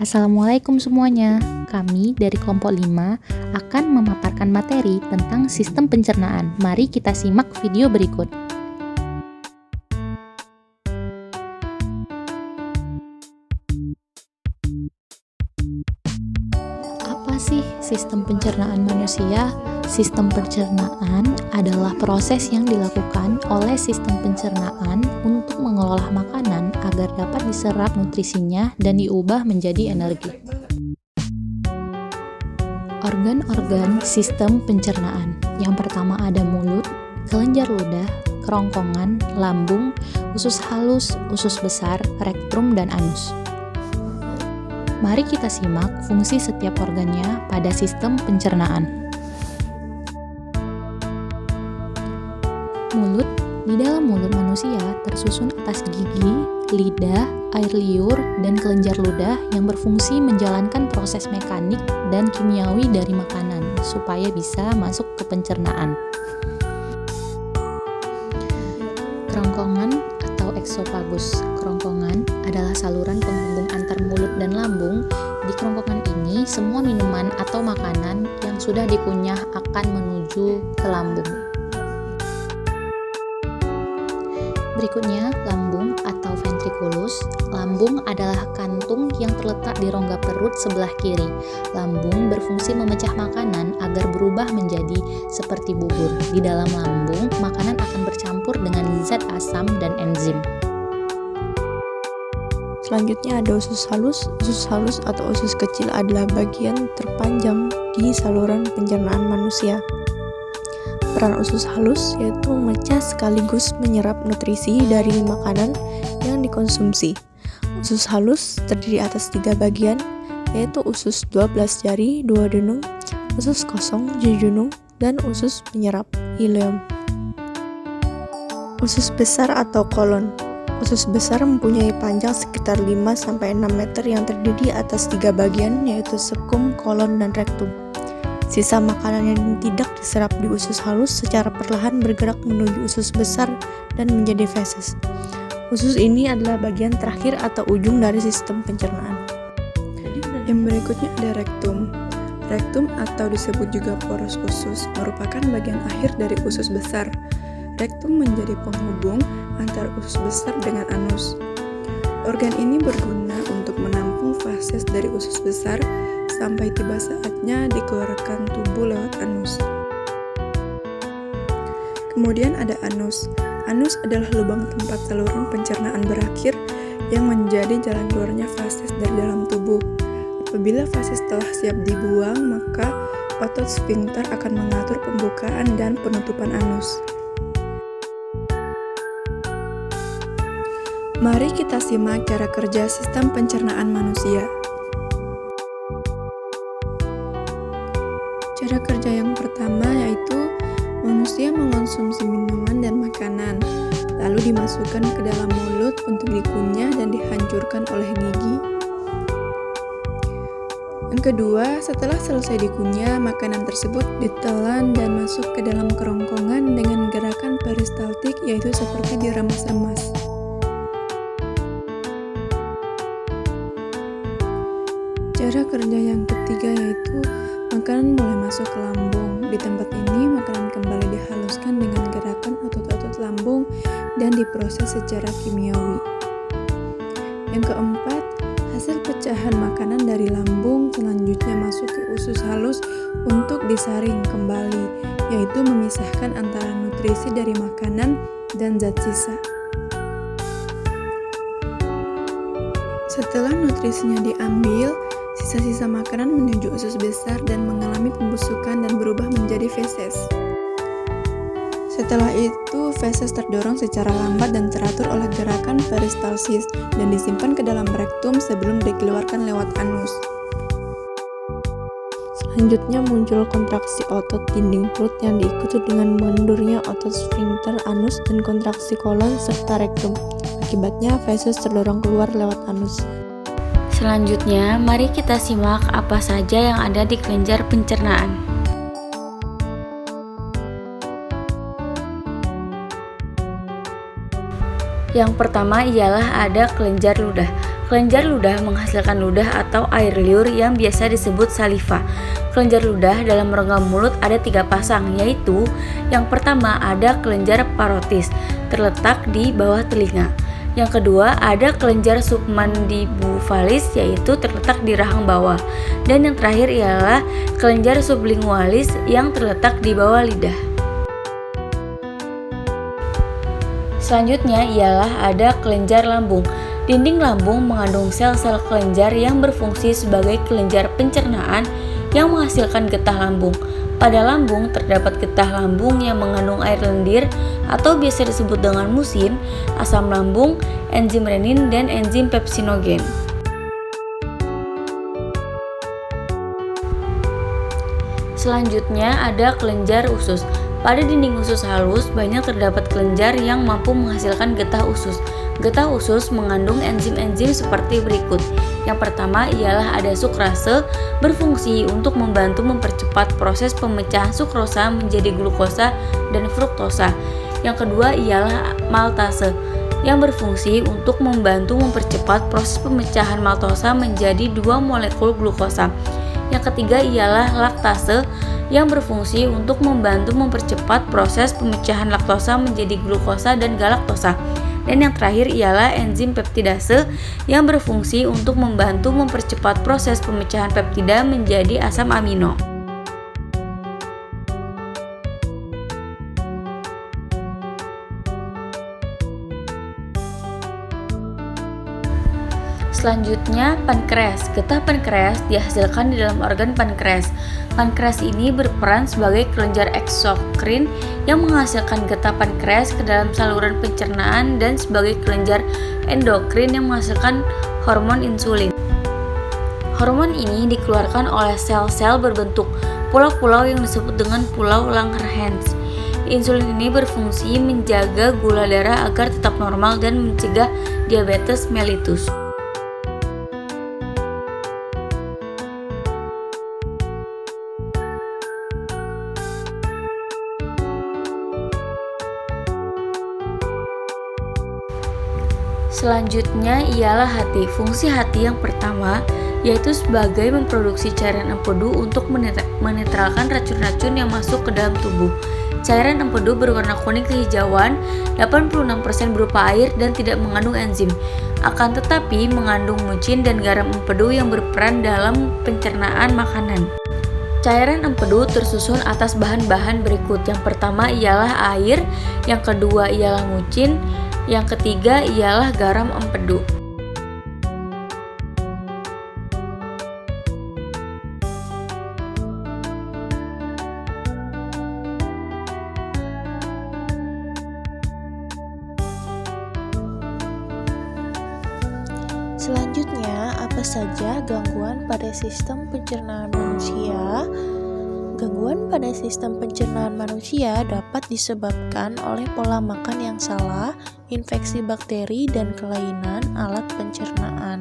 Assalamualaikum semuanya. Kami dari kelompok 5 akan memaparkan materi tentang sistem pencernaan. Mari kita simak video berikut. Apa sih sistem pencernaan manusia? Sistem pencernaan adalah proses yang dilakukan oleh sistem pencernaan untuk mengolah makanan agar dapat diserap nutrisinya dan diubah menjadi energi. Organ-organ sistem pencernaan. Yang pertama ada mulut, kelenjar ludah, kerongkongan, lambung, usus halus, usus besar, rektum, dan anus. Mari kita simak fungsi setiap organnya pada sistem pencernaan. Mulut. Di dalam mulut manusia tersusun atas gigi, lidah, air liur, dan kelenjar ludah yang berfungsi menjalankan proses mekanik dan kimiawi dari makanan supaya bisa masuk ke pencernaan. Kerongkongan atau eksofagus. Kerongkongan adalah saluran penghubung antar mulut dan lambung. Di kerongkongan ini, semua minuman atau makanan yang sudah dikunyah akan menuju ke lambung. Berikutnya, lambung atau ventriculus. Lambung adalah kantung yang terletak di rongga perut sebelah kiri. Lambung berfungsi memecah makanan agar berubah menjadi seperti bubur. Di dalam lambung, makanan akan bercampur dengan zat asam dan enzim. Selanjutnya ada usus halus. Usus halus atau usus kecil adalah bagian terpanjang di saluran pencernaan manusia. Peran usus halus yaitu memecah sekaligus menyerap nutrisi dari makanan yang dikonsumsi. Usus halus terdiri atas 3 bagian, yaitu usus 12 jari, duodenum, usus kosong, jejunum, dan usus penyerap, ileum. Usus besar atau kolon. Usus besar mempunyai panjang sekitar 5-6 meter yang terdiri atas 3 bagian, yaitu sekum, kolon, dan rektum. Sisa makanan yang tidak diserap di usus halus secara perlahan bergerak menuju usus besar dan menjadi feses. Usus ini adalah bagian terakhir atau ujung dari sistem pencernaan. Yang berikutnya ada rektum. Rektum atau disebut juga poros usus merupakan bagian akhir dari usus besar. Rektum menjadi penghubung antara usus besar dengan anus. Organ ini berguna untuk menampung feses dari usus besar sampai tiba saatnya dikeluarkan tubuh lewat anus. Kemudian ada anus. Anus adalah lubang tempat saluran pencernaan berakhir yang menjadi jalan keluarnya feses dari dalam tubuh. Apabila feses telah siap dibuang, maka otot sfinkter akan mengatur pembukaan dan penutupan anus. Mari kita simak cara kerja sistem pencernaan manusia. Cara kerja yang pertama yaitu manusia mengonsumsi minuman dan makanan, lalu dimasukkan ke dalam mulut untuk dikunyah dan dihancurkan oleh gigi. Yang kedua, setelah selesai dikunyah, makanan tersebut ditelan dan masuk ke dalam kerongkongan dengan gerakan peristaltik, yaitu seperti diremas-remas. Cara kerja yang ketiga yaitu makanan mulai masuk ke lambung. Di tempat ini, makanan kembali dihaluskan dengan gerakan otot-otot lambung dan diproses secara kimiawi. Yang keempat, hasil pecahan makanan dari lambung selanjutnya masuk ke usus halus untuk disaring kembali, yaitu memisahkan antara nutrisi dari makanan dan zat sisa. Setelah nutrisinya diambil, sisa-sisa makanan menuju usus besar dan mengalami pembusukan dan berubah menjadi feses. Setelah itu, feses terdorong secara lambat dan teratur oleh gerakan peristalsis dan disimpan ke dalam rektum sebelum dikeluarkan lewat anus. Selanjutnya muncul kontraksi otot dinding perut yang diikuti dengan mendurnya otot sfinkter anus dan kontraksi kolon serta rektum. Akibatnya, feses terdorong keluar lewat anus. Selanjutnya, mari kita simak apa saja yang ada di kelenjar pencernaan. Yang pertama ialah ada kelenjar ludah. Kelenjar ludah menghasilkan ludah atau air liur yang biasa disebut saliva. Kelenjar ludah dalam rongga mulut ada 3 pasang, yaitu yang pertama ada kelenjar parotis, terletak di bawah telinga. Yang kedua ada kelenjar submandibuvalis, yaitu terletak di rahang bawah. Dan yang terakhir ialah kelenjar sublingualis yang terletak di bawah lidah. Selanjutnya ialah ada kelenjar lambung. Dinding lambung mengandung sel-sel kelenjar yang berfungsi sebagai kelenjar pencernaan yang menghasilkan getah lambung. Pada lambung terdapat getah lambung yang mengandung air lendir atau biasa disebut dengan musin, asam lambung, enzim renin, dan enzim pepsinogen. Selanjutnya ada kelenjar usus. Pada dinding usus halus banyak terdapat kelenjar yang mampu menghasilkan getah usus. Getah usus mengandung enzim-enzim seperti berikut. Yang pertama ialah ada sukrase, berfungsi untuk membantu mempercepat proses pemecahan sukrosa menjadi glukosa dan fruktosa. Yang kedua ialah maltase, yang berfungsi untuk membantu mempercepat proses pemecahan maltosa menjadi 2 molekul glukosa. Yang ketiga ialah laktase, yang berfungsi untuk membantu mempercepat proses pemecahan laktosa menjadi glukosa dan galaktosa. Dan yang terakhir ialah enzim peptidase, yang berfungsi untuk membantu mempercepat proses pemecahan peptida menjadi asam amino. Selanjutnya, pankreas. Getah pankreas dihasilkan di dalam organ pankreas. Pankreas ini berperan sebagai kelenjar eksokrin yang menghasilkan getah pankreas ke dalam saluran pencernaan dan sebagai kelenjar endokrin yang menghasilkan hormon insulin. Hormon ini dikeluarkan oleh sel-sel berbentuk pulau-pulau yang disebut dengan pulau Langerhans. Insulin ini berfungsi menjaga gula darah agar tetap normal dan mencegah diabetes mellitus. Selanjutnya ialah hati. Fungsi hati yang pertama yaitu sebagai memproduksi cairan empedu untuk menetralkan racun-racun yang masuk ke dalam tubuh. Cairan empedu berwarna kuning kehijauan, 86% berupa air dan tidak mengandung enzim. Akan tetapi mengandung mucin dan garam empedu yang berperan dalam pencernaan makanan. Cairan empedu tersusun atas bahan-bahan berikut. Yang pertama ialah air, yang kedua ialah mucin, yang ketiga ialah garam empedu. Selanjutnya, apa saja gangguan pada sistem pencernaan manusia? Gangguan pada sistem pencernaan manusia dapat disebabkan oleh pola makan yang salah, infeksi bakteri, dan kelainan alat pencernaan.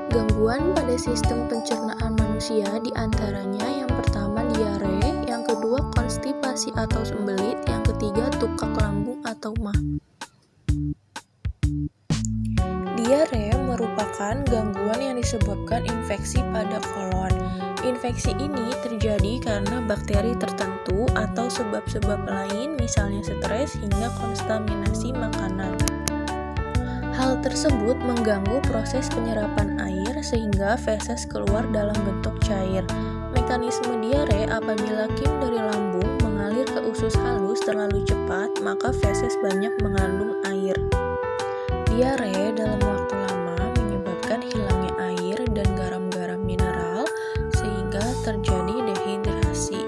Gangguan pada sistem pencernaan manusia diantaranya yang pertama diare, yang kedua konstipasi atau sembelit, yang ketiga tukak lambung atau MAH. Diare merupakan gangguan yang disebabkan infeksi pada kolon. Infeksi ini terjadi karena bakteri tertentu atau sebab-sebab lain, misalnya stres hingga kontaminasi makanan. Hal tersebut mengganggu proses penyerapan air sehingga feses keluar dalam bentuk cair. Mekanisme diare apabila kim dari lambung mengalir ke usus halus terlalu cepat, maka feses banyak mengandung air. Diare dalam waktu lama menyebabkan hilangnya air dan garam-garam mineral sehingga terjadi dehidrasi.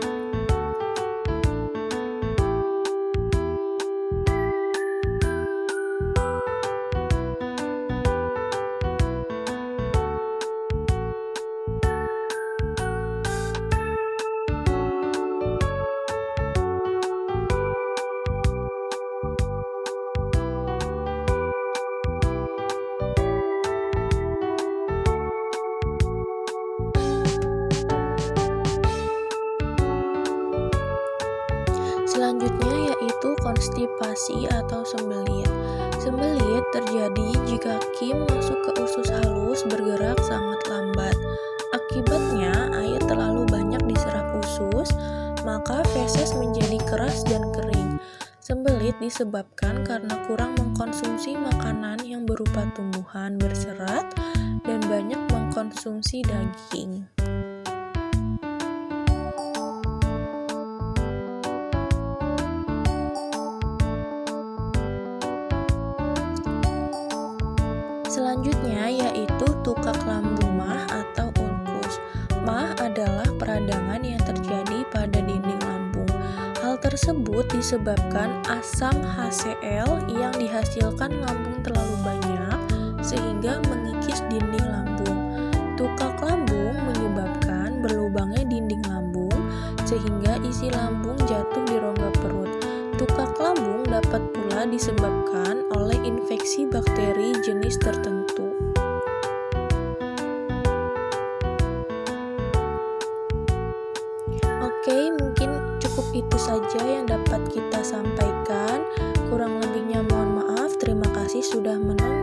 Selanjutnya yaitu konstipasi atau sembelit. Sembelit terjadi jika Kim masuk ke usus halus bergerak sangat lambat. Akibatnya air terlalu banyak diserap usus, maka feses menjadi keras dan kering. Sembelit disebabkan karena kurang mengkonsumsi makanan yang berupa tumbuhan berserat dan banyak mengkonsumsi daging. Selanjutnya yaitu tukak lambung mah atau ulkus. Mah adalah peradangan yang terjadi pada dinding lambung. Hal tersebut disebabkan asam HCl yang dihasilkan lambung terlalu banyak sehingga mengikis dinding lambung. Tukak lambung menyebabkan berlubangnya dinding lambung sehingga isi lambung jatuh di rongga perut. Tukak lambung dapat pula disebabkan oleh infeksi bakteri jenis tertentu. Oke, mungkin cukup itu saja yang dapat kita sampaikan. Kurang lebihnya mohon maaf. Terima kasih sudah menonton.